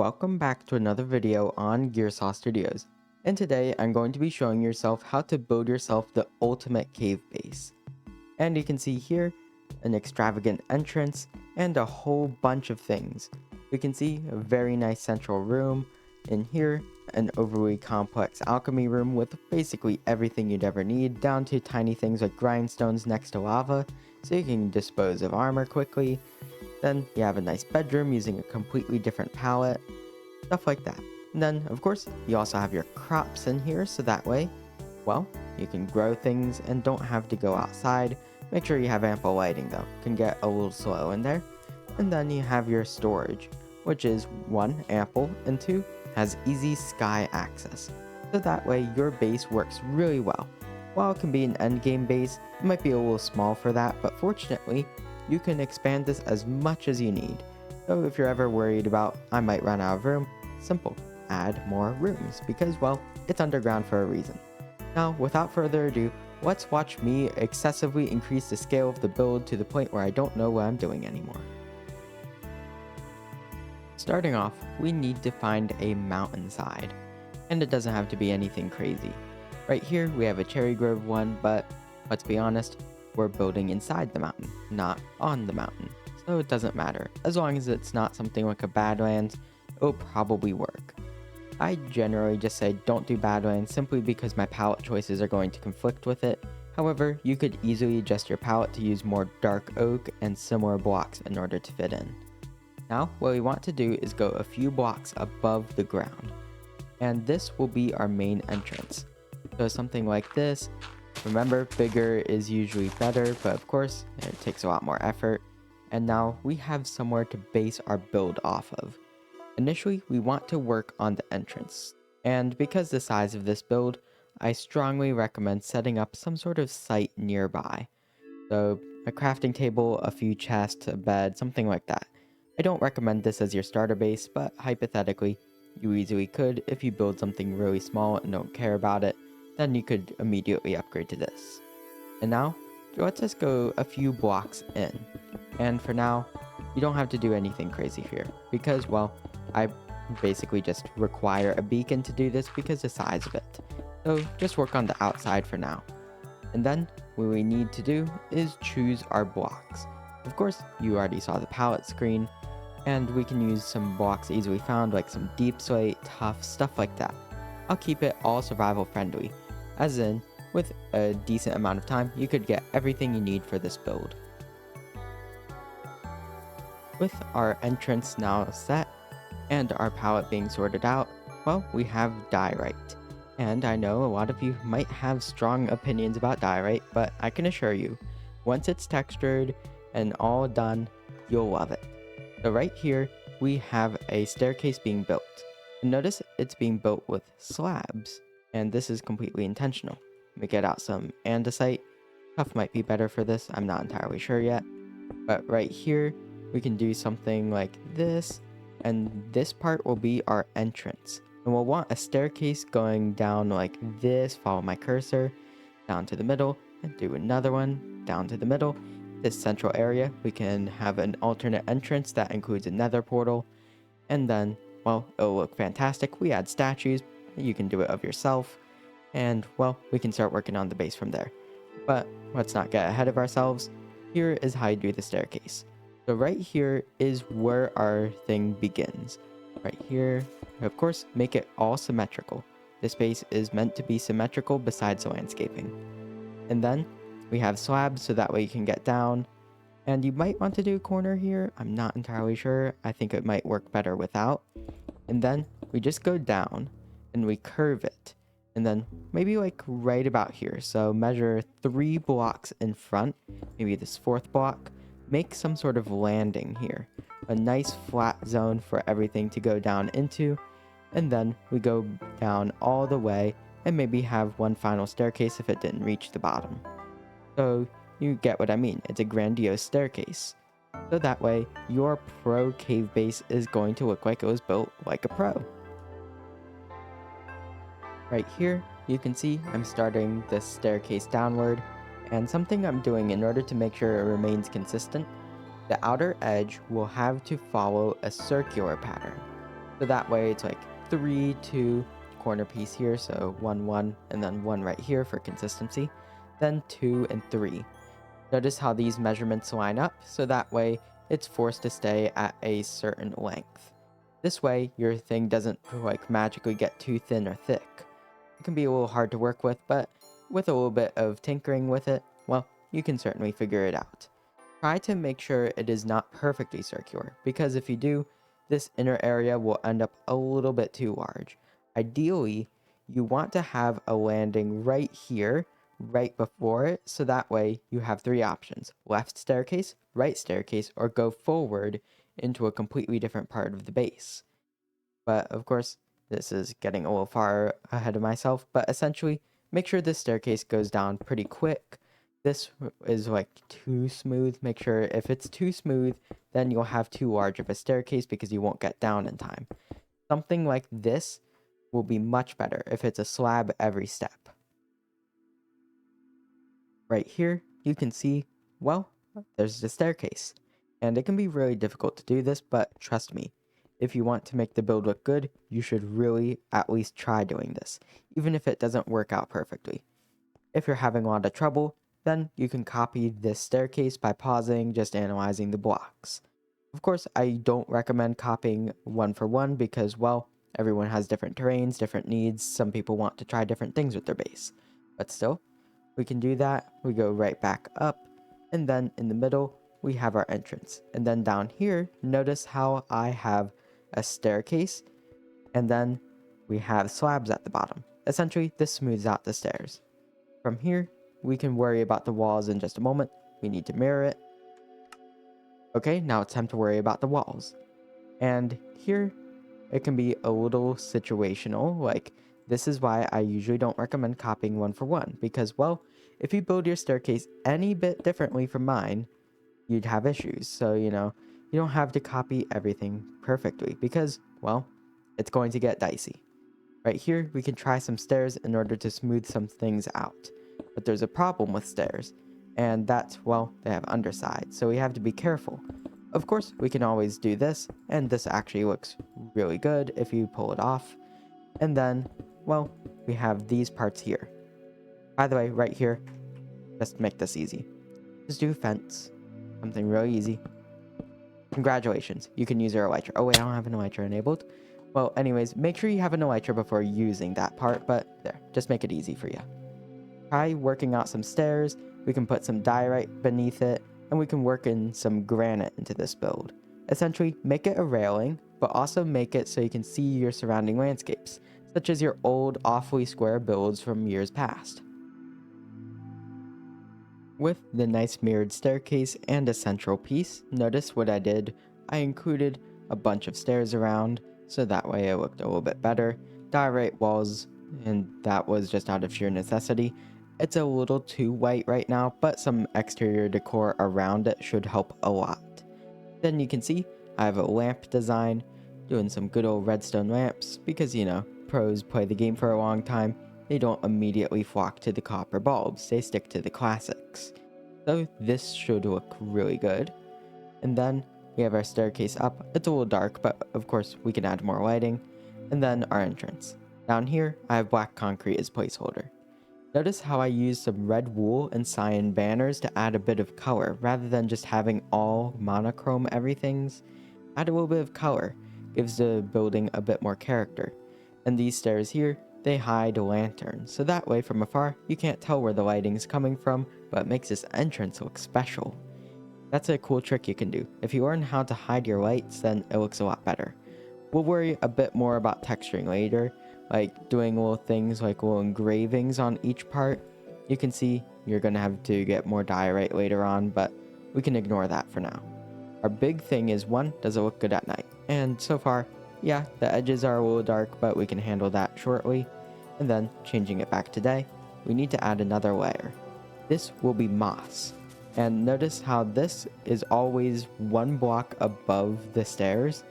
Welcome back to another video on Gearsaw Studios, and today I'm going to be showing yourself how to build yourself the ultimate cave base. And you can see here an extravagant entrance and a whole bunch of things. We can see a very nice central room, in here an overly complex alchemy room with basically everything you'd ever need, down to tiny things like grindstones next to lava, so you can dispose of armor quickly. Then you have a nice bedroom using a completely different palette, stuff like that. And then, of course, you also have your crops in here, so that way, well, you can grow things and don't have to go outside. Make sure you have ample lighting though, can get a little slow in there. And then you have your storage, which is 1, ample, and 2, has easy sky access. So that way your base works really well. While it can be an endgame base, it might be a little small for that, but fortunately, you can expand this as much as you need. So if you're ever worried about, I might run out of room, simple, add more rooms, because well, it's underground for a reason. Now, without further ado, let's watch me excessively increase the scale of the build to the point where I don't know what I'm doing anymore. Starting off, we need to find a mountainside, and it doesn't have to be anything crazy. Right here, we have a cherry grove one, but let's be honest, we're building inside the mountain, not on the mountain. So it doesn't matter. As long as it's not something like a Badlands, it'll probably work. I generally just say don't do Badlands simply because my palette choices are going to conflict with it. However, you could easily adjust your palette to use more dark oak and similar blocks in order to fit in. Now, what we want to do is go a few blocks above the ground. And this will be our main entrance. So something like this. Remember, bigger is usually better, but of course, it takes a lot more effort. And now we have somewhere to base our build off of. Initially, we want to work on the entrance. And because the size of this build, I strongly recommend setting up some sort of site nearby. So a crafting table, a few chests, a bed, something like that. I don't recommend this as your starter base, but hypothetically, you easily could if you build something really small and don't care about it. Then you could immediately upgrade to this. And now, let's just go a few blocks in. And for now, you don't have to do anything crazy here, because, well, I basically just require a beacon to do this because the size of it. So just work on the outside for now. And then, what we need to do is choose our blocks. Of course, you already saw the palette screen, and we can use some blocks easily found, like some deep slate, tough, stuff like that. I'll keep it all survival friendly. As in, with a decent amount of time, you could get everything you need for this build. With our entrance now set, and our palette being sorted out, well, we have diorite. And I know a lot of you might have strong opinions about diorite, but I can assure you, once it's textured and all done, you'll love it. So right here, we have a staircase being built. And notice it's being built with slabs. And this is completely intentional. Let me get out some andesite. Tough might be better for this, I'm not entirely sure yet. But right here, we can do something like this, and this part will be our entrance. And we'll want a staircase going down like this, follow my cursor, down to the middle, and do another one, down to the middle. This central area, we can have an alternate entrance that includes a nether portal, and then, well, it'll look fantastic. We add statues. You can do it of yourself, and well, we can start working on the base from there. But let's not get ahead of ourselves. Here is how you do the staircase. So right here is where our thing begins. Right here, of course, make it all symmetrical. This base is meant to be symmetrical besides the landscaping. And then we have slabs so that way you can get down. And you might want to do a corner here. I'm not entirely sure. I think it might work better without. And then we just go down and we curve it, and then maybe like right about here. So measure 3 blocks in front, maybe this 4th block. Make some sort of landing here, a nice flat zone for everything to go down into, and then we go down all the way and maybe have one final staircase if it didn't reach the bottom. So you get what I mean, it's a grandiose staircase. So that way your pro cave base is going to look like it was built like a pro. Right here, you can see I'm starting this staircase downward, and something I'm doing in order to make sure it remains consistent, the outer edge will have to follow a circular pattern. So that way it's like 3, 2, corner piece here, so 1, 1, and then 1 right here for consistency, then 2 and 3. Notice how these measurements line up, so that way it's forced to stay at a certain length. This way, your thing doesn't like magically get too thin or thick. It can be a little hard to work with, but with a little bit of tinkering with it, well, you can certainly figure it out. Try to make sure it is not perfectly circular, because if you do, this inner area will end up a little bit too large. Ideally, you want to have a landing right here, right before it, so that way you have 3 options: left staircase, right staircase, or go forward into a completely different part of the base. But of course, this is getting a little far ahead of myself, but essentially, make sure this staircase goes down pretty quick. This is like too smooth. Make sure if it's too smooth, then you'll have too large of a staircase because you won't get down in time. Something like this will be much better if it's a slab every step. Right here, you can see, well, there's the staircase. And it can be really difficult to do this, but trust me, if you want to make the build look good, you should really at least try doing this, even if it doesn't work out perfectly. If you're having a lot of trouble, then you can copy this staircase by pausing, just analyzing the blocks. Of course, I don't recommend copying one for one because, well, everyone has different terrains, different needs. Some people want to try different things with their base. But still, we can do that. We go right back up, and then in the middle, we have our entrance. And then down here, notice how I have a staircase, and then we have slabs at the bottom. Essentially, this smooths out the stairs. From here, we can worry about the walls in just a moment. We need to mirror it. Okay, now it's time to worry about the walls. And here, it can be a little situational. Like, this is why I usually don't recommend copying one for one. Because, well, if you build your staircase any bit differently from mine, you'd have issues. So, you don't have to copy everything perfectly. Because, well, it's going to get dicey. Right here, we can try some stairs in order to smooth some things out. But there's a problem with stairs, and that's, well, they have undersides, so we have to be careful. Of course, we can always do this, and this actually looks really good if you pull it off. And then, well, we have these parts here. By the way, right here, just to make this easy, just do fence, something really easy. Congratulations, you can use your elytra. Oh wait, I don't have an elytra enabled. Well, anyways, make sure you have an elytra before using that part, but there, just make it easy for you. Try working out some stairs, we can put some diorite beneath it, and we can work in some granite into this build. Essentially, make it a railing, but also make it so you can see your surrounding landscapes, such as your old, awfully square builds from years past. With the nice mirrored staircase and a central piece, notice what I did. I included a bunch of stairs around, so that way it looked a little bit better. Diorite walls, and that was just out of sheer necessity. It's a little too white right now, but some exterior decor around it should help a lot. Then you can see I have a lamp design, doing some good old redstone lamps, because pros play the game for a long time. They don't immediately flock to the copper bulbs, they stick to the classics. So this should look really good. And then we have our staircase up. It's a little dark, but of course we can add more lighting. And then our entrance. Down here, I have black concrete as placeholder. Notice how I used some red wool and cyan banners to add a bit of color, rather than just having all monochrome everythings. Add a little bit of color, gives the building a bit more character. And these stairs here, they hide a lantern, so that way from afar, you can't tell where the lighting is coming from, but it makes this entrance look special. That's a cool trick you can do. If you learn how to hide your lights, then it looks a lot better. We'll worry a bit more about texturing later, like doing little things like little engravings on each part. You can see you're going to have to get more diorite later on, but we can ignore that for now. Our big thing is, one, does it look good at night? And so far, yeah, the edges are a little dark, but we can handle that shortly. And then, changing it back to day, we need to add another layer. This will be moss. And notice how this is always one block above the stairs?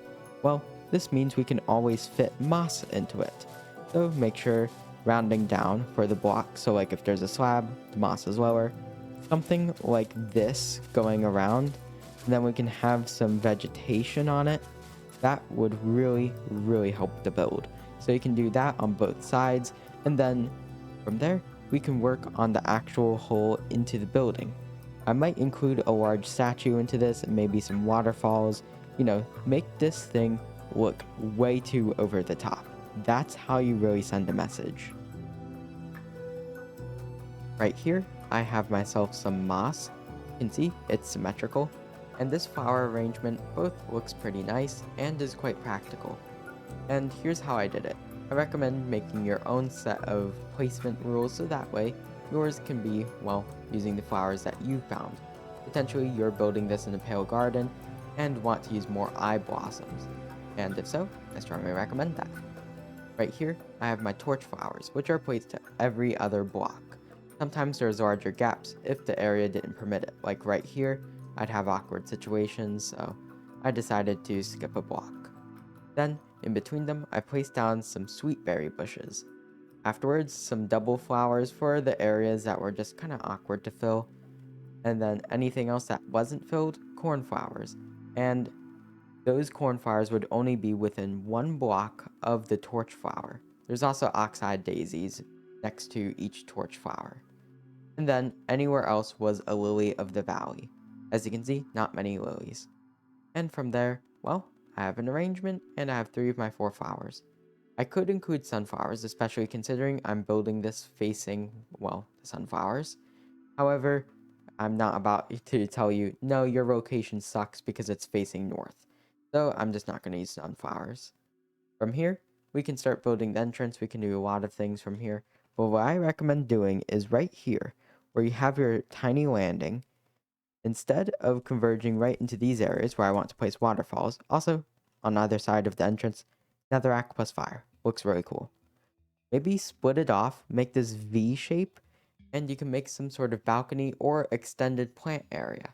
Well, this means we can always fit moss into it. So make sure rounding down for the block, so like if there's a slab, the moss is lower. Something like this going around, and then we can have some vegetation on it. That would really help the build. So you can do that on both sides, and then from there, we can work on the actual hole into the building. I might include a large statue into this and maybe some waterfalls, make this thing look way too over the top. That's how you really send a message. Right here, I have myself some moss. You can see it's symmetrical, and this flower arrangement both looks pretty nice and is quite practical. And here's how I did it. I recommend making your own set of placement rules so that way yours can be, well, using the flowers that you found. Potentially you're building this in a pale garden and want to use more eye blossoms. And if so, I strongly recommend that. Right here, I have my torch flowers, which are placed to every other block. Sometimes there's larger gaps if the area didn't permit it, like right here, I'd have awkward situations, so I decided to skip a block. Then, in between them, I placed down some sweetberry bushes. Afterwards, some double flowers for the areas that were just kind of awkward to fill. And then anything else that wasn't filled, cornflowers. And those cornflowers would only be within one block of the torch flower. There's also oxeye daisies next to each torch flower. And then anywhere else was a lily of the valley. As you can see, not many lilies. And from there, well, I have an arrangement and I have 3 of my 4 flowers. I could include sunflowers, especially considering I'm building this facing, well, the sunflowers. However, I'm not about to tell you, no, your location sucks because it's facing north. So I'm just not going to use sunflowers. From here, we can start building the entrance. We can do a lot of things from here. But what I recommend doing is right here, where you have your tiny landing. Instead of converging right into these areas where I want to place waterfalls, also on either side of the entrance, netherrack plus fire. Looks really cool. Maybe split it off, make this V shape, and you can make some sort of balcony or extended plant area.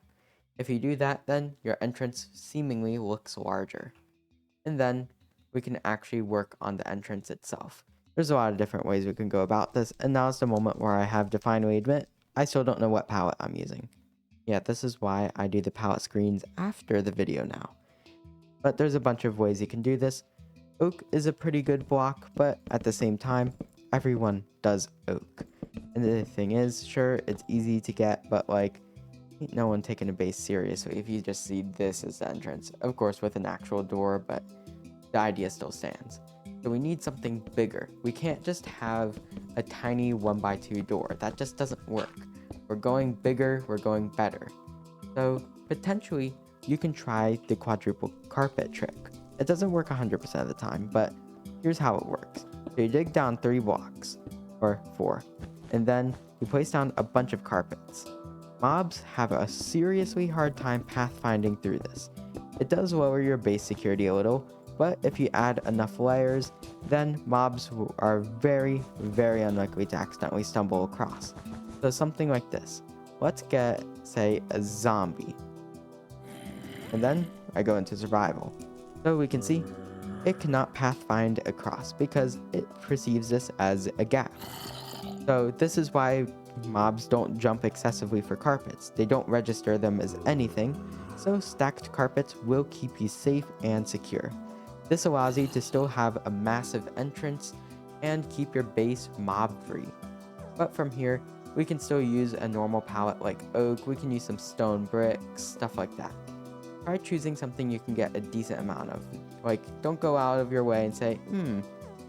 If you do that, then your entrance seemingly looks larger. And then we can actually work on the entrance itself. There's a lot of different ways we can go about this, and now's the moment where I have to finally admit, I still don't know what palette I'm using. Yeah, this is why I do the palette screens after the video now. But there's a bunch of ways you can do this. Oak is a pretty good block, but at the same time, everyone does oak. And the thing is, sure, it's easy to get, but like, ain't no one taking a base seriously if you just see this as the entrance. Of course, with an actual door, but the idea still stands. So we need something bigger. We can't just have a tiny 1x2 door. That just doesn't work. We're going bigger, we're going better. So potentially, you can try the quadruple carpet trick. It doesn't work 100% of the time, but here's how it works. So you dig down 3 blocks, or 4, and then you place down a bunch of carpets. Mobs have a seriously hard time pathfinding through this. It does lower your base security a little, but if you add enough layers, then mobs are very unlikely to accidentally stumble across. So something like this. Let's get, say, a zombie. And then I go into survival. So we can see it cannot pathfind across because it perceives this as a gap. So this is why mobs don't jump excessively for carpets. They don't register them as anything, so stacked carpets will keep you safe and secure. This allows you to still have a massive entrance and keep your base mob free. But from here, we can still use a normal palette like oak, we can use some stone bricks, stuff like that. Try choosing something you can get a decent amount of. Like, don't go out of your way and say,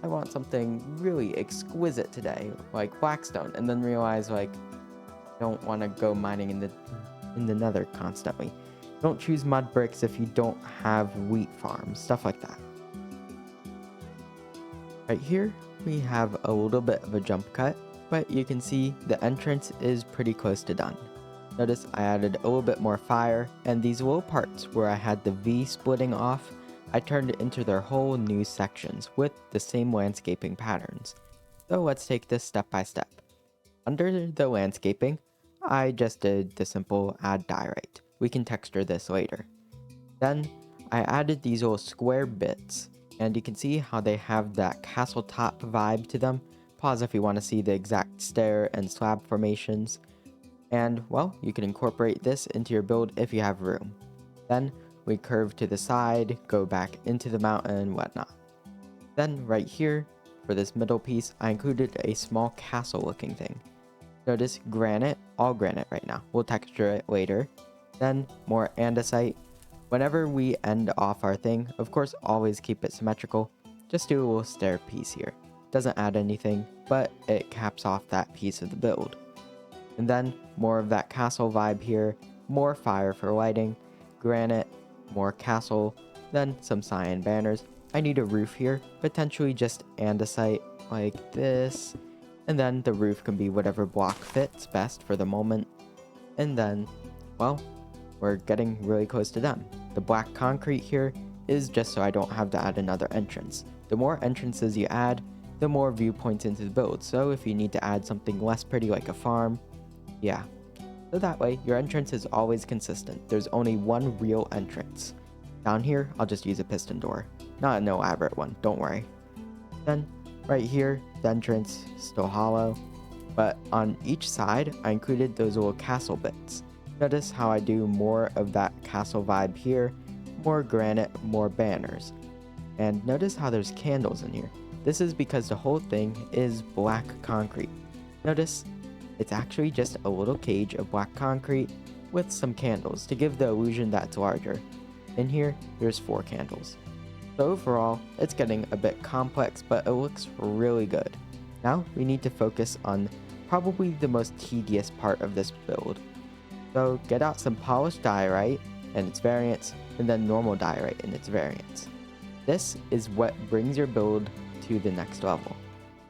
I want something really exquisite today, like blackstone, and then realize, like, don't want to go mining in the nether constantly. Don't choose mud bricks if you don't have wheat farms, stuff like that. Right here, we have a little bit of a jump cut, but you can see the entrance is pretty close to done. Notice I added a little bit more fire, and these little parts where I had the V splitting off, I turned it into their whole new sections with the same landscaping patterns. So let's take this step by step. Under the landscaping, I just did the simple add diorite. We can texture this later. Then I added these little square bits, and you can see how they have that castle top vibe to them. Pause if you want to see the exact stair and slab formations. And, well, you can incorporate this into your build if you have room. Then, we curve to the side, go back into the mountain and whatnot. Then right here, for this middle piece, I included a small castle looking thing. Notice granite, all granite right now. We'll texture it later. Then more andesite. Whenever we end off our thing, of course always keep it symmetrical. Just do a little stair piece here. Doesn't add anything, but it caps off that piece of the build. And then more of that castle vibe here, more fire for lighting, granite, more castle, then some cyan banners. I need a roof here, potentially just andesite like this, and then the roof can be whatever block fits best for the moment. And then, well, we're getting really close to done. The black concrete here is just so I don't have to add another entrance. The more entrances you add, the more viewpoints into the build, so if you need to add something less pretty like a farm, yeah. So that way, your entrance is always consistent. There's only one real entrance. Down here, I'll just use a piston door. Not an elaborate one, don't worry. Then, right here, the entrance, still hollow. But on each side, I included those little castle bits. Notice how I do more of that castle vibe here, more granite, more banners. And notice how there's candles in here. This is because the whole thing is black concrete. Notice, it's actually just a little cage of black concrete with some candles to give the illusion that it's larger. In here, there's 4 candles. So overall, it's getting a bit complex, but it looks really good. Now, we need to focus on probably the most tedious part of this build. So get out some polished diorite and its variants, and then normal diorite and its variants. This is what brings your build to the next level.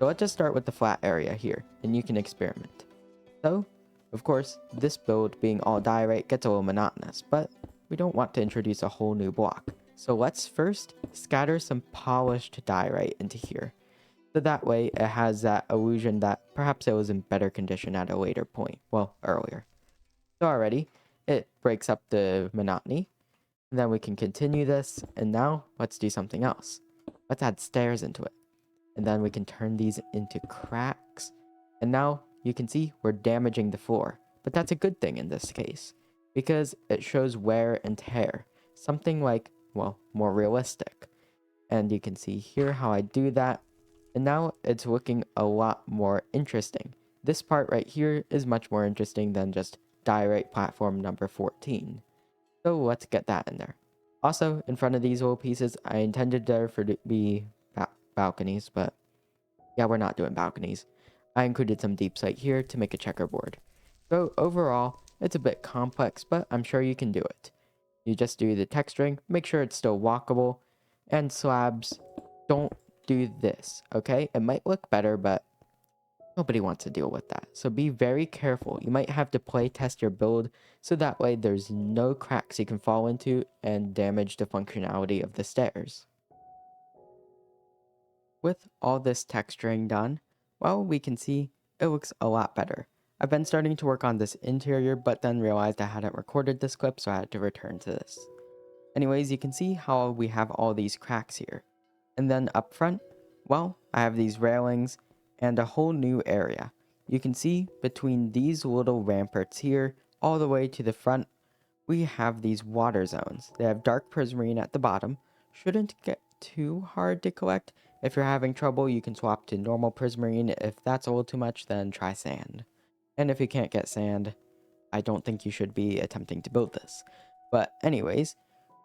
So let's just start with the flat area here, and you can experiment. So, of course, this build being all diorite gets a little monotonous, but we don't want to introduce a whole new block. So let's first scatter some polished diorite into here. So that way it has that illusion that perhaps it was in better condition at a later point, well, earlier. So already, it breaks up the monotony. And then we can continue this, and now let's do something else. Let's add stairs into it. And then we can turn these into cracks. And now you can see we're damaging the floor. But that's a good thing in this case, because it shows wear and tear. Something like, well, more realistic. And you can see here how I do that. And now it's looking a lot more interesting. This part right here is much more interesting than just diorite platform number 14. So let's get that in there. Also, in front of these little pieces, I intended there for to be balconies, but yeah, we're not doing balconies. I included some deep slate here to make a checkerboard. So overall, it's a bit complex, but I'm sure you can do it. You just do the texturing, make sure it's still walkable, and slabs, don't do this, okay? It might look better, but nobody wants to deal with that. So be very careful. You might have to play test your build so that way there's no cracks you can fall into and damage the functionality of the stairs. With all this texturing done, well, we can see it looks a lot better. I've been starting to work on this interior, but then realized I hadn't recorded this clip, so I had to return to this. Anyways, you can see how we have all these cracks here. And then up front, well, I have these railings and a whole new area. You can see between these little ramparts here, all the way to the front, we have these water zones. They have dark prismarine at the bottom. Shouldn't get too hard to collect. If you're having trouble, you can swap to normal prismarine. If that's a little too much, then try sand. And if you can't get sand, I don't think you should be attempting to build this. But anyways,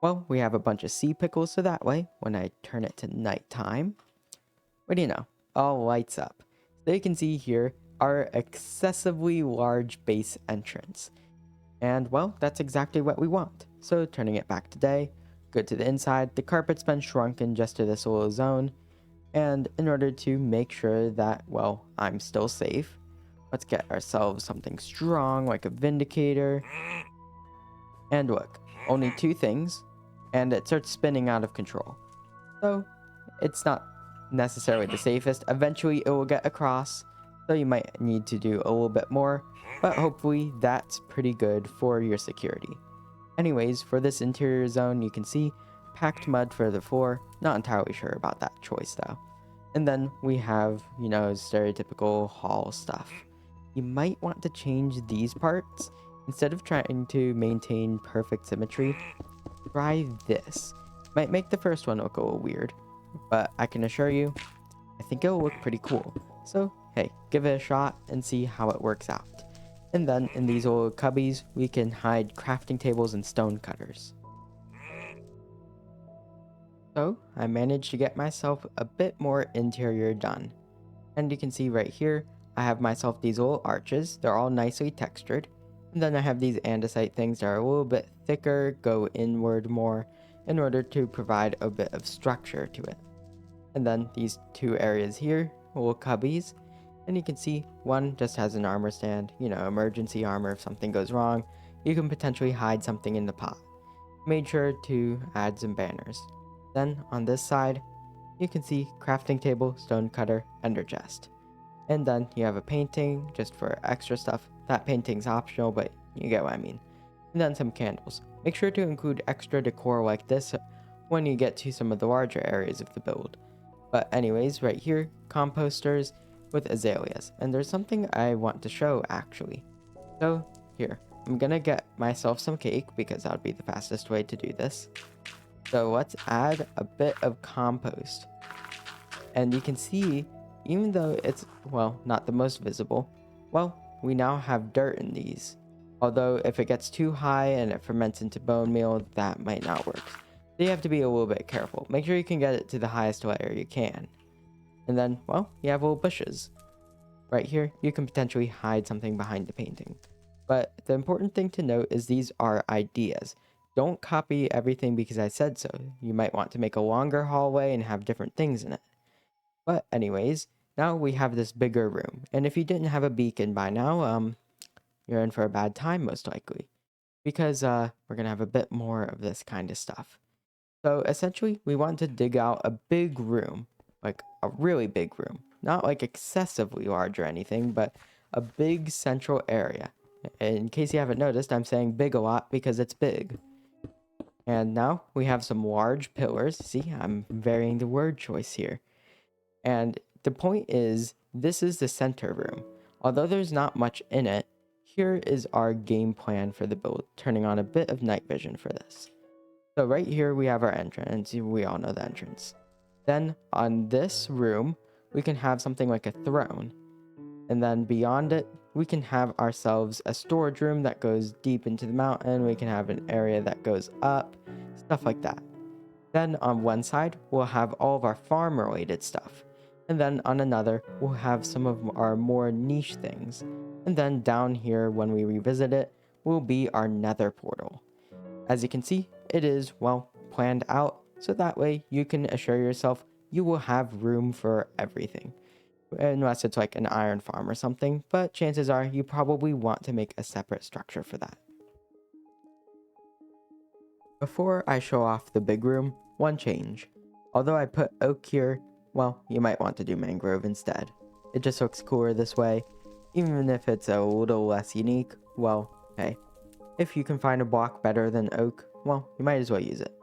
well, we have a bunch of sea pickles, so that way, when I turn it to nighttime, what do you know? All lights up. So you can see here our excessively large base entrance. And well, that's exactly what we want. So turning it back to day, go to the inside, the carpet's been shrunken just to this little zone. And in order to make sure that, well, I'm still safe, let's get ourselves something strong like a Vindicator. And look, only 2 things, and it starts spinning out of control. So it's not necessarily the safest. Eventually it will get across, so you might need to do a little bit more, but hopefully that's pretty good for your security. Anyways, for this interior zone, you can see packed mud for the floor. Not entirely sure about that choice though. And then we have, you know, stereotypical hall stuff. You might want to change these parts. Instead of trying to maintain perfect symmetry, try this. Might make the first one look a little weird, but I can assure you, I think it'll look pretty cool. So, hey, give it a shot and see how it works out. And then in these little cubbies, we can hide crafting tables and stone cutters. So, I managed to get myself a bit more interior done. And you can see right here, I have myself these little arches. They're all nicely textured. And then I have these andesite things that are a little bit thicker, go inward more, in order to provide a bit of structure to it. And then these two areas here, little cubbies. And you can see one just has an armor stand, emergency armor if something goes wrong. You can potentially hide something in the pot. Made sure to add some banners. Then on this side, you can see crafting table, stone cutter, ender chest. And then you have a painting just for extra stuff. That painting's optional, but you get what I mean. And then some candles. Make sure to include extra decor like this when you get to some of the larger areas of the build. But anyways, right here, composters with azaleas. And there's something I want to show actually. So here, I'm gonna get myself some cake because that would be the fastest way to do this. So let's add a bit of compost. And you can see, even though it's, well, not the most visible, well, we now have dirt in these. Although if it gets too high and it ferments into bone meal, that might not work. So you have to be a little bit careful. Make sure you can get it to the highest layer you can. And then, well, you have little bushes. Right here, you can potentially hide something behind the painting. But the important thing to note is these are ideas. Don't copy everything because I said so. You might want to make a longer hallway and have different things in it. But anyways, now we have this bigger room. And if you didn't have a beacon by now, you're in for a bad time most likely. Because we're going to have a bit more of this kind of stuff. So essentially, we want to dig out a big room. Like a really big room. Not like excessively large or anything, but a big central area. In case you haven't noticed, I'm saying big a lot because it's big. And now we have some large pillars. See, I'm varying the word choice here. And the point is, this is the center room. Although there's not much in it, here is our game plan for the build, turning on a bit of night vision for this. So right here we have our entrance. We all know the entrance. Then on this room, we can have something like a throne. And then beyond it, we can have ourselves a storage room that goes deep into the mountain. We can have an area that goes up, stuff like that. Then on one side, we'll have all of our farm related stuff. And then on another, we'll have some of our more niche things. And then down here, when we revisit it, will be our nether portal. As you can see, it is, well, planned out, so that way you can assure yourself you will have room for everything. Unless it's like an iron farm or something, but chances are you probably want to make a separate structure for that. Before I show off the big room, one change. Although I put oak here, well, you might want to do mangrove instead. It just looks cooler this way. Even if it's a little less unique, well, hey. If you can find a block better than oak, well, you might as well use it.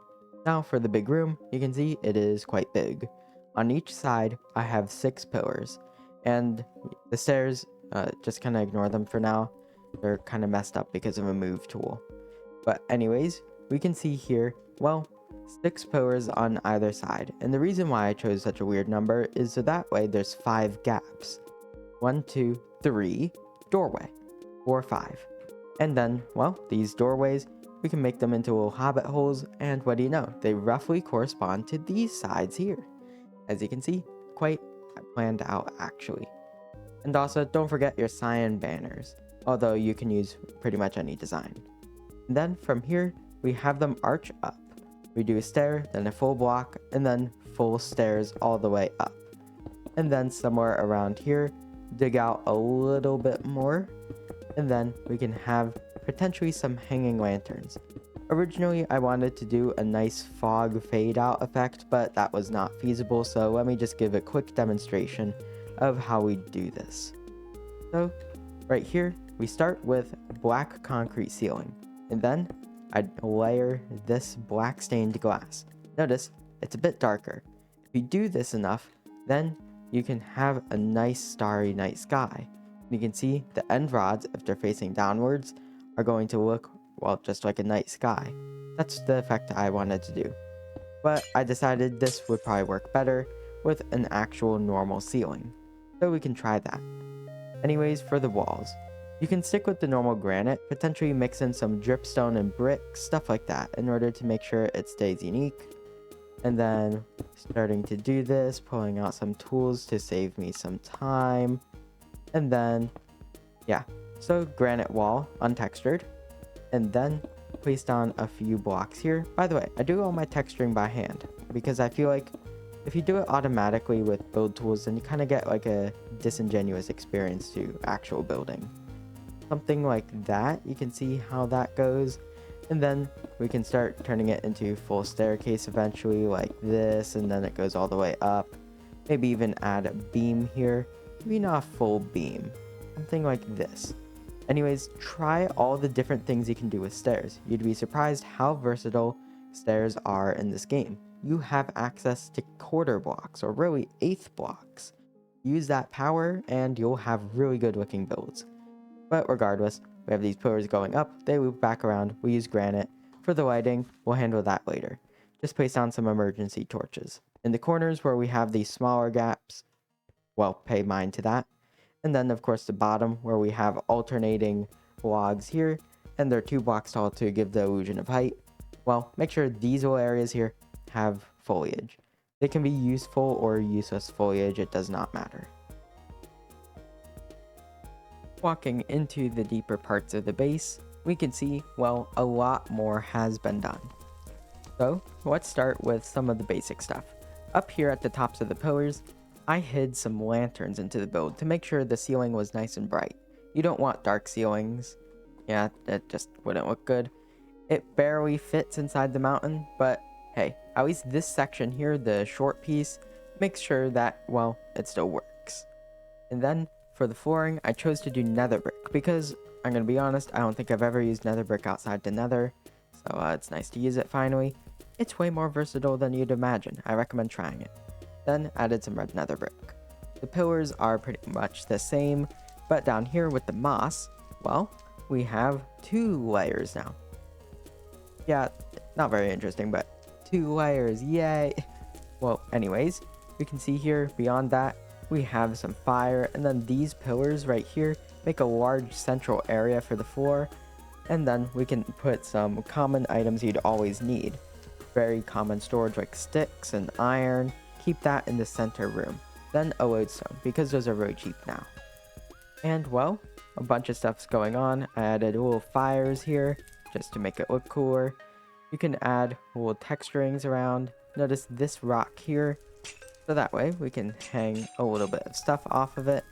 Now for the big room, you can see it is quite big. On each side, I have 6 pillars. And the stairs, just kind of ignore them for now. They're kind of messed up because of a move tool. But anyways, we can see here, well, 6 pillars on either side. And the reason why I chose such a weird number is so that way there's 5 gaps. 1, 2, 3, doorway. 4, 5. And then, well, these doorways, we can make them into little hobbit holes, and what do you know? They roughly correspond to these sides here. As you can see, quite planned out actually. And also, don't forget your cyan banners, although you can use pretty much any design. And then from here, we have them arch up. We do a stair, then a full block, and then full stairs all the way up. And then somewhere around here, dig out a little bit more, and then we can have potentially some hanging lanterns. Originally, I wanted to do a nice fog fade out effect, but that was not feasible, so let me just give a quick demonstration of how we do this. So, right here, we start with black concrete ceiling, and then I layer this black stained glass. Notice, it's a bit darker. If you do this enough, then you can have a nice starry night sky. You can see the end rods, if they're facing downwards, are going to look, well, just like a night sky. That's the effect I wanted to do. But I decided this would probably work better with an actual normal ceiling. So we can try that. Anyways, for the walls, you can stick with the normal granite, potentially mix in some dripstone and brick, stuff like that, in order to make sure it stays unique. And then starting to do this, pulling out some tools to save me some time. And then, yeah, so granite wall, untextured. And then place down a few blocks here. By the way, I do all my texturing by hand because I feel like if you do it automatically with build tools, then you kind of get like a disingenuous experience to actual building. Something like that, you can see how that goes. And then we can start turning it into full staircase eventually, like this, and then it goes all the way up. Maybe even add a beam here. Maybe not a full beam. Something like this. Anyways, try all the different things you can do with stairs. You'd be surprised how versatile stairs are in this game. You have access to quarter blocks, or really eighth blocks. Use that power and you'll have really good looking builds. But regardless, we have these pillars going up, they loop back around, we use granite. For the lighting, we'll handle that later. Just place down some emergency torches. In the corners where we have these smaller gaps, well, pay mind to that. And then of course the bottom where we have alternating logs here, and they're 2 blocks tall to give the illusion of height. Well, make sure these little areas here have foliage. They can be useful or useless foliage, it does not matter. Walking into the deeper parts of the base, we can see, well, a lot more has been done. So, let's start with some of the basic stuff. Up here at the tops of the pillars, I hid some lanterns into the build to make sure the ceiling was nice and bright. You don't want dark ceilings. Yeah, that just wouldn't look good. It barely fits inside the mountain, but hey, at least this section here, the short piece, makes sure that, well, it still works. And then, for the flooring, I chose to do nether brick because, I'm going to be honest, I don't think I've ever used nether brick outside the nether, so it's nice to use it finally. It's way more versatile than you'd imagine. I recommend trying it. Then added some red nether brick. The pillars are pretty much the same, but down here with the moss, well, we have 2 layers now. Yeah, not very interesting, but 2 layers, yay! Well, anyways, we can see here, beyond that, we have some fire, and then these pillars right here make a large central area for the floor, and then we can put some common items you'd always need. Very common storage like sticks and iron, keep that in the center room. Then a lodestone, because those are really cheap now. And well, a bunch of stuff's going on. I added little fires here, just to make it look cooler. You can add little texturings around. Notice this rock here, so that way we can hang a little bit of stuff off of it.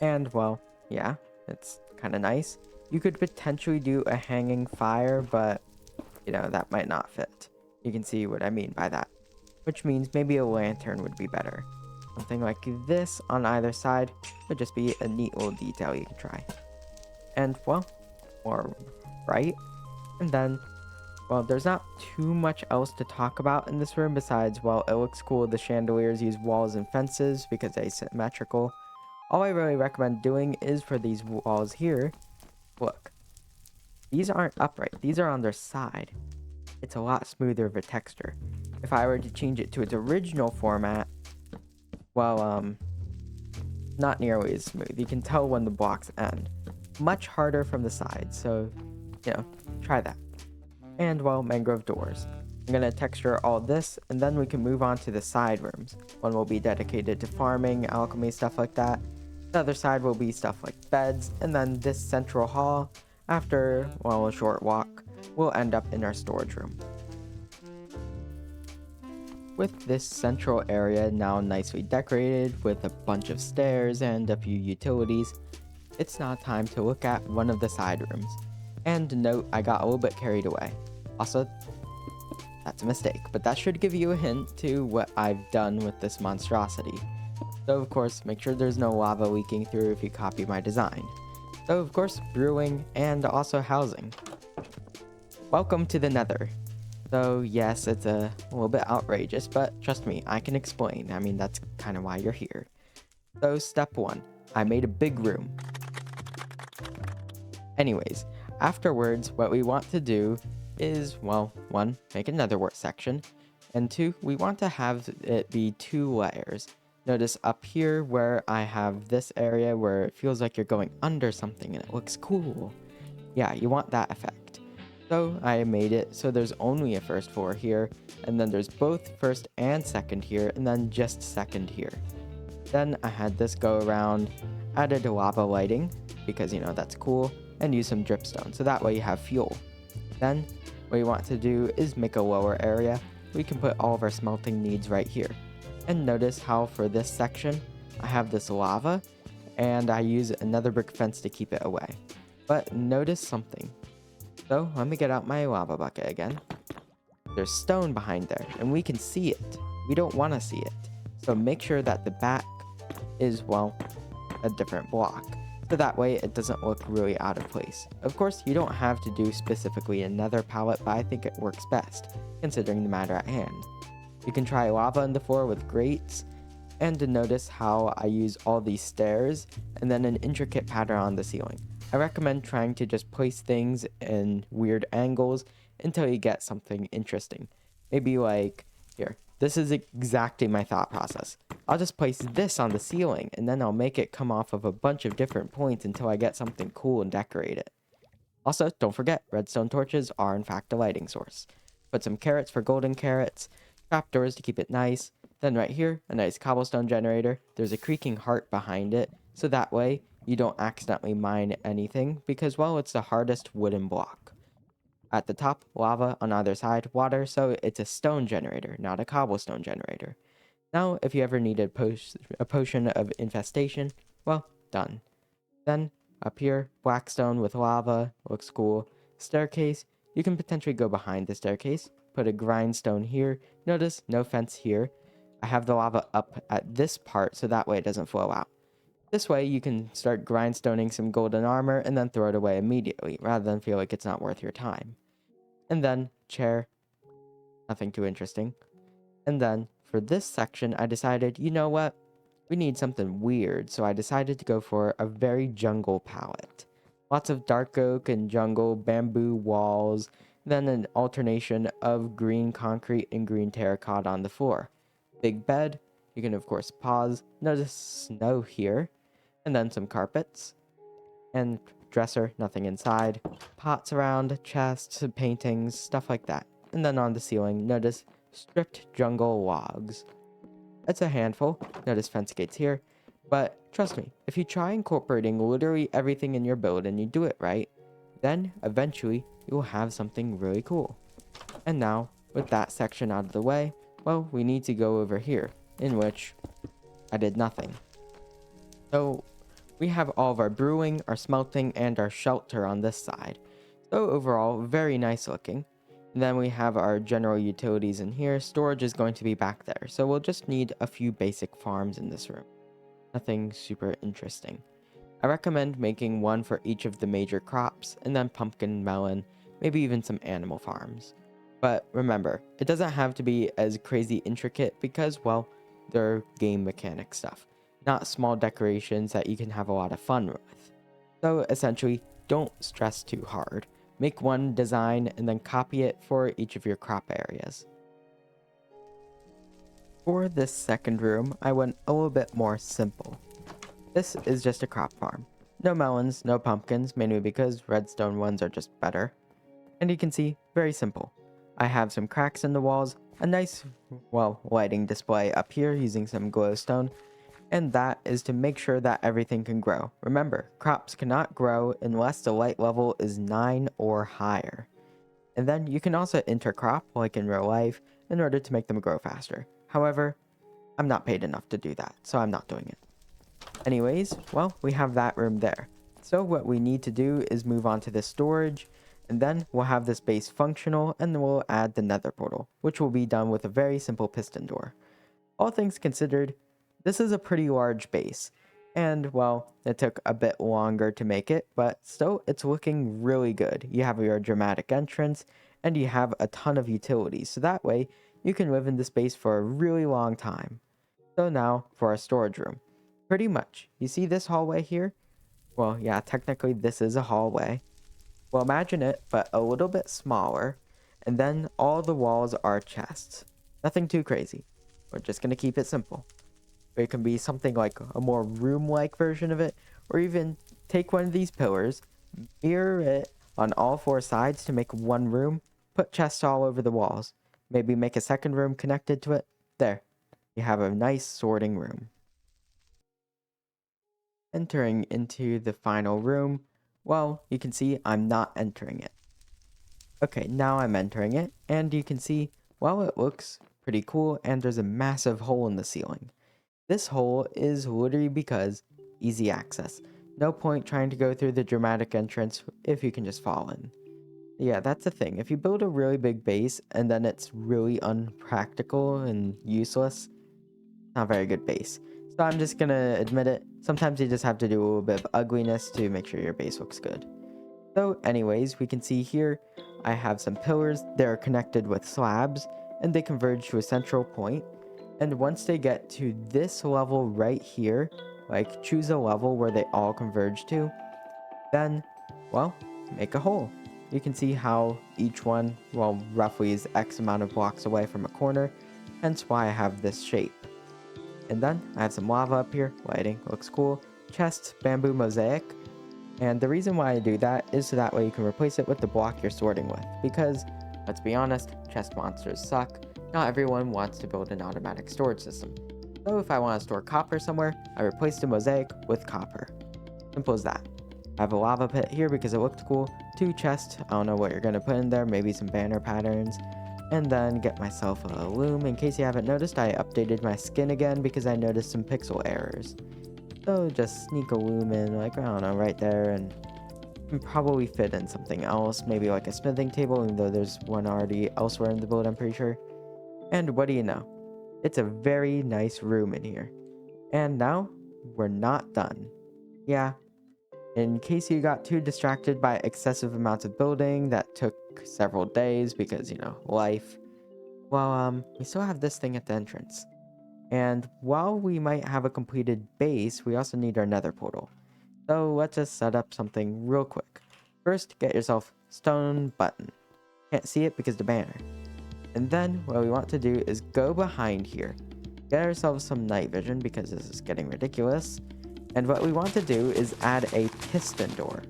And well, yeah, it's kind of nice. You could potentially do a hanging fire, but you know, that might not fit. You can see what I mean by that. Which means maybe a lantern would be better. Something like this on either side would just be a neat little detail you can try. And well, more right. And then, well, there's not too much else to talk about in this room besides, well, it looks cool. The chandeliers use walls and fences because they're symmetrical. All I really recommend doing is for these walls here, look, these aren't upright. These are on their side. It's a lot smoother of a texture. If I were to change it to its original format, well, not nearly as smooth. You can tell when the blocks end. Much harder from the side, so, you know, try that. And, well, mangrove doors. I'm going to texture all this, and then we can move on to the side rooms. One will be dedicated to farming, alchemy, stuff like that. The other side will be stuff like beds, and then this central hall, after, well, a short walk, will end up in our storage room. With this central area now nicely decorated with a bunch of stairs and a few utilities, it's now time to look at one of the side rooms. And note, I got a little bit carried away. Also, that's a mistake, but that should give you a hint to what I've done with this monstrosity. So of course, make sure there's no lava leaking through if you copy my design. So of course, brewing and also housing. Welcome to the Nether. So yes, it's a little bit outrageous, but trust me, I can explain. I mean, that's kind of why you're here. So step 1, I made a big room. Anyways, afterwards, what we want to do is, well, one, make another work section, and two, we want to have it be 2 layers. Notice up here where I have this area where it feels like you're going under something and it looks cool. Yeah, you want that effect. So I made it so there's only a first floor here, and then there's both first and second here, and then just second here. Then I had this go around, added lava lighting, because that's cool, and use some dripstone, so that way you have fuel. Then, what you want to do is make a lower area. We can put all of our smelting needs right here. And notice how for this section, I have this lava, and I use another brick fence to keep it away. But notice something. So, let me get out my lava bucket again. There's stone behind there, and we can see it. We don't want to see it. So make sure that the back is, well, a different block. So that way it doesn't look really out of place. Of course, you don't have to do specifically a nether palette, but I think it works best, considering the matter at hand. You can try lava on the floor with grates, and to notice how I use all these stairs, and then an intricate pattern on the ceiling. I recommend trying to just place things in weird angles until you get something interesting. Maybe like, here, this is exactly my thought process. I'll just place this on the ceiling, and then I'll make it come off of a bunch of different points until I get something cool and decorate it. Also, don't forget, redstone torches are in fact a lighting source. Put some carrots for golden carrots, trapdoors to keep it nice, then right here, a nice cobblestone generator. There's a creaking heart behind it, so that way you don't accidentally mine anything, because, well, it's the hardest wooden block. At the top, lava, on either side, water, so it's a stone generator, not a cobblestone generator. Now, if you ever needed a potion of infestation, well, done. Then, up here, black stone with lava, looks cool. Staircase, you can potentially go behind the staircase. Put a grindstone here. Notice, no fence here. I have the lava up at this part, so that way it doesn't flow out. This way, you can start grindstoning some golden armor and then throw it away immediately, rather than feel like it's not worth your time. And then, chair. Nothing too interesting. And then, for this section, I decided, you know what? We need something weird, so I decided to go for a very jungle palette. Lots of dark oak and jungle, bamboo walls, then an alternation of green concrete and green terracotta on the floor. Big bed, you can of course pause, notice snow here, and then some carpets, and dresser, nothing inside, pots around, chests, paintings, stuff like that. And then on the ceiling, notice stripped jungle logs. It's a handful, notice fence gates here, but trust me, if you try incorporating literally everything in your build and you do it right, then eventually you will have something really cool. And now, with that section out of the way, well, we need to go over here, in which I did nothing. So, we have all of our brewing, our smelting, and our shelter on this side. So overall, very nice looking. And then we have our general utilities in here. Storage is going to be back there, so we'll just need a few basic farms in this room. Nothing super interesting. I recommend making one for each of the major crops, and then pumpkin, melon, maybe even some animal farms. But remember, it doesn't have to be as crazy intricate because, well, they're game mechanic stuff, not small decorations that you can have a lot of fun with. So essentially, don't stress too hard. Make one design and then copy it for each of your crop areas. For this second room, I went a little bit more simple. This is just a crop farm. No melons, no pumpkins, mainly because redstone ones are just better. And you can see, very simple. I have some cracks in the walls, a nice, well, lighting display up here using some glowstone, and that is to make sure that everything can grow. Remember, crops cannot grow unless the light level is 9 or higher. And then you can also intercrop, like in real life, in order to make them grow faster. However, I'm not paid enough to do that, so I'm not doing it. Anyways, well, we have that room there. So what we need to do is move on to the storage, and then we'll have this base functional, and then we'll add the nether portal, which will be done with a very simple piston door. All things considered, this is a pretty large base, and well, it took a bit longer to make it, but still, it's looking really good. You have your dramatic entrance, and you have a ton of utilities, so that way, you can live in this base for a really long time. So now, for our storage room. Pretty much, you see this hallway here? Well, yeah, technically this is a hallway. Well, imagine it, but a little bit smaller, And then all the walls are chests. Nothing too crazy. We're just going to keep it simple. It can be something like a more room-like version of it, or even take one of these pillars, mirror it on all four sides to make one room, put chests all over the walls, maybe make a second room connected to it. There, you have a nice sorting room. Entering into the final room, well, you can see I'm not entering it. Okay, now I'm entering it, and you can see, well, it looks pretty cool, and there's a massive hole in the ceiling. This hole is literally because easy access. No point trying to go through the dramatic entrance if you can just fall in. Yeah, that's the thing. If you build a really big base and then it's really unpractical and useless, not a very good base. So I'm just gonna admit it. Sometimes you just have to do a little bit of ugliness to make sure your base looks good. So anyways, we can see here, I have some pillars. They're connected with slabs and they converge to a central point. And once they get to this level right here, like choose a level where they all converge to, then, well, make a hole. You can see how each one, well, roughly is X amount of blocks away from a corner, hence why I have this shape. And then I have some lava up here, lighting, looks cool, chest, bamboo mosaic, and the reason why I do that is so that way you can replace it with the block you're sorting with, because, let's be honest, chest monsters suck. Not everyone wants to build an automatic storage system. So if I want to store copper somewhere, I replace the mosaic with copper. Simple as that. I have a lava pit here because it looked cool, 2 chests, I don't know what you're going to put in there, maybe some banner patterns, and then get myself a loom. In case you haven't noticed, I updated my skin again because I noticed some pixel errors. So just sneak a loom in, like, I don't know, right there, and probably fit in something else, maybe like a smithing table, even though there's one already elsewhere in the build, I'm pretty sure. And what do you know? It's a very nice room in here. And now, we're not done. Yeah, in case you got too distracted by excessive amounts of building that took several days because, life, well, we still have this thing at the entrance. And while we might have a completed base, we also need our nether portal. So let's just set up something real quick. First, get yourself stone button. Can't see it because the banner. And then what we want to do is go behind here. Get ourselves some night vision because this is getting ridiculous. And what we want to do is add a piston door.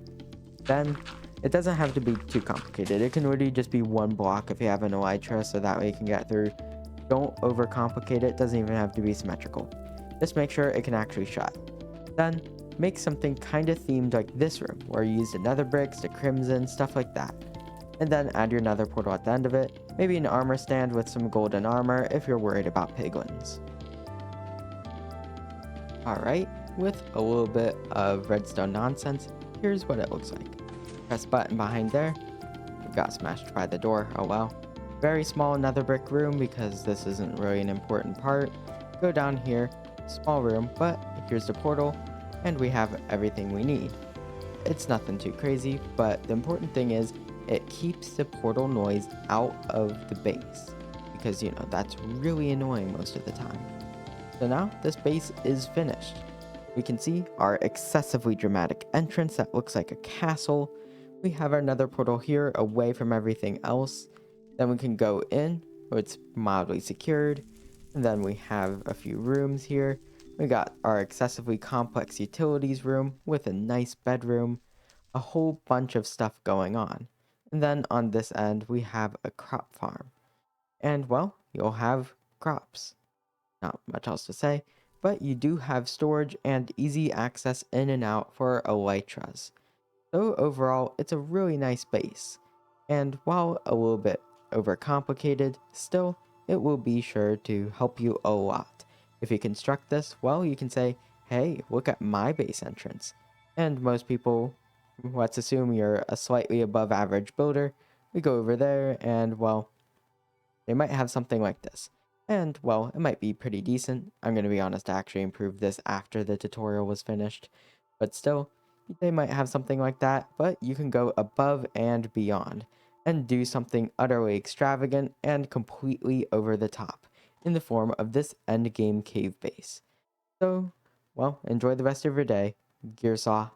Then it doesn't have to be too complicated. It can really just be one block if you have an elytra so that way you can get through. Don't overcomplicate it. Doesn't even have to be symmetrical. Just make sure it can actually shut. Then make something kind of themed like this room, where you use the nether bricks, the crimson, stuff like that. And then add your nether portal at the end of it, maybe an armor stand with some golden armor if you're worried about piglins. Alright, with a little bit of redstone nonsense, here's what it looks like. Press button behind there, it got smashed by the door, oh well. Very small nether brick room because this isn't really an important part. Go down here, small room, but here's the portal, and we have everything we need. It's nothing too crazy, but the important thing is it keeps the portal noise out of the base, because that's really annoying most of the time. So now this base is finished. We can see our excessively dramatic entrance that looks like a castle. We have our nether portal here away from everything else. Then we can go in where it's mildly secured, and then we have a few rooms here. We got our excessively complex utilities room with a nice bedroom, a whole bunch of stuff going on. And then on this end, we have a crop farm. And well, you'll have crops. Not much else to say, but you do have storage and easy access in and out for elytras. So overall, it's a really nice base. And while a little bit overcomplicated, still, it will be sure to help you a lot. If you construct this, well, you can say, hey, look at my base entrance. And most people, let's assume you're a slightly above average builder, we go over there and, well, they might have something like this. And, well, it might be pretty decent. I'm going to be honest, I actually improved this after the tutorial was finished. But still, they might have something like that, but you can go above and beyond and do something utterly extravagant and completely over the top in the form of this endgame cave base. So, well, enjoy the rest of your day. Gearsaw